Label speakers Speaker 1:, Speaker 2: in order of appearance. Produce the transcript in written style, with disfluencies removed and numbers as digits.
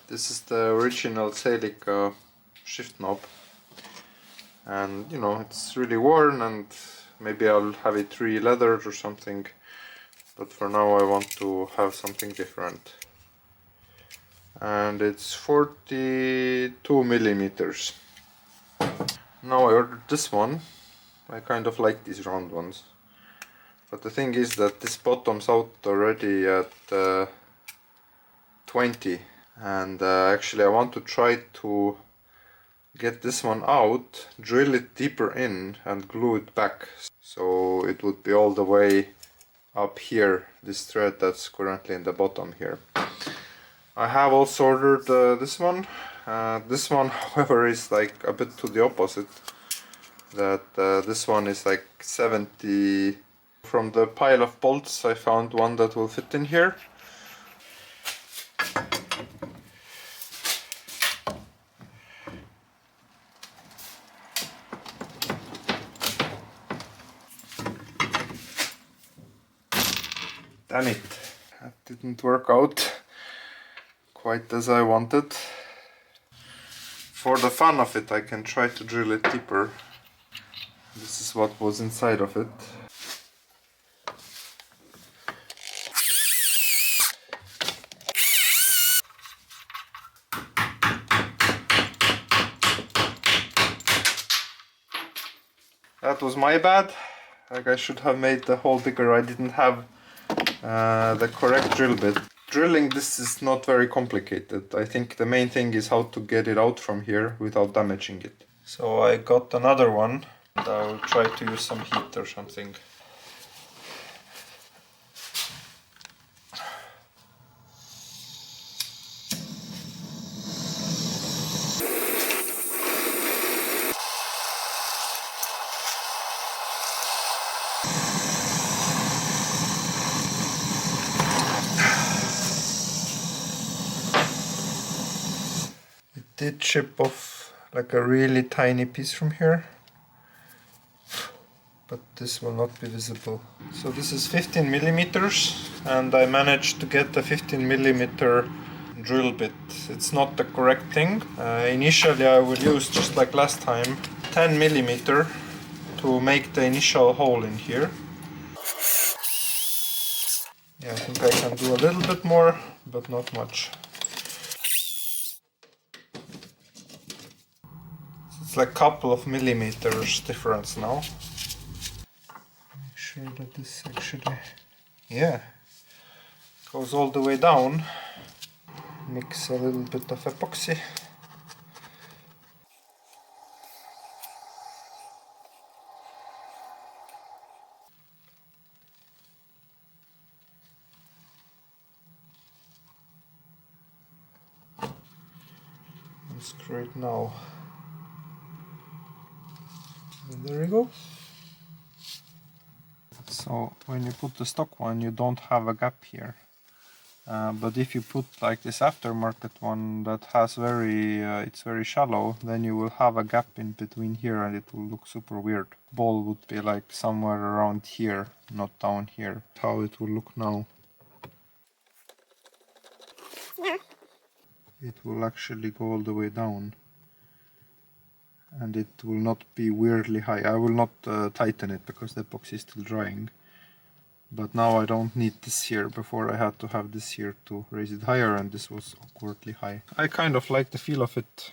Speaker 1: This is the original Celica shift knob, and you know, it's really worn, and maybe I'll have it re-leathered or something, but for now I want to have something different. And it's 42 millimeters. Now I ordered this one. I kind of like these round ones, but the thing is that this bottoms out already at 20, and actually I want to try to get this one out, drill it deeper in and glue it back, so it would be all the way up here, this thread that's currently in the bottom here. I have also ordered this one. This one, however, is like a bit to the opposite. That this one is like 70. From the pile of bolts I found one that will fit in here. Damn it, that didn't work out quite as I wanted. For the fun of it, I can try to drill it deeper. This is what was inside of it. That was my bad. Like, I should have made the hole bigger. I didn't have the correct drill bit. Drilling this is not very complicated. I think the main thing is how to get it out from here without damaging it. So I got another one, and I'll try to use some heat or something. Did chip off like a really tiny piece from here, but this will not be visible. So this is 15 millimeters, and I managed to get a 15 millimeter drill bit. It's not the correct thing. Initially I will use, just like last time, 10 millimeter to make the initial hole in here. Yeah, I think I can do a little bit more, but not much. It's like a couple of millimeters difference now. Make sure that this actually, yeah, goes all the way down. Mix a little bit of epoxy. And screw it now. And there we go. So when you put the stock one, you don't have a gap here. But if you put like this aftermarket one that has it's very shallow, then you will have a gap in between here and it will look super weird. Ball would be like somewhere around here, not down here. How it will look now. It will actually go all the way down. And it will not be weirdly high. I will not tighten it because the epoxy is still drying. But now I don't need this here. Before I had to have this here to raise it higher, and this was awkwardly high. I kind of like the feel of it.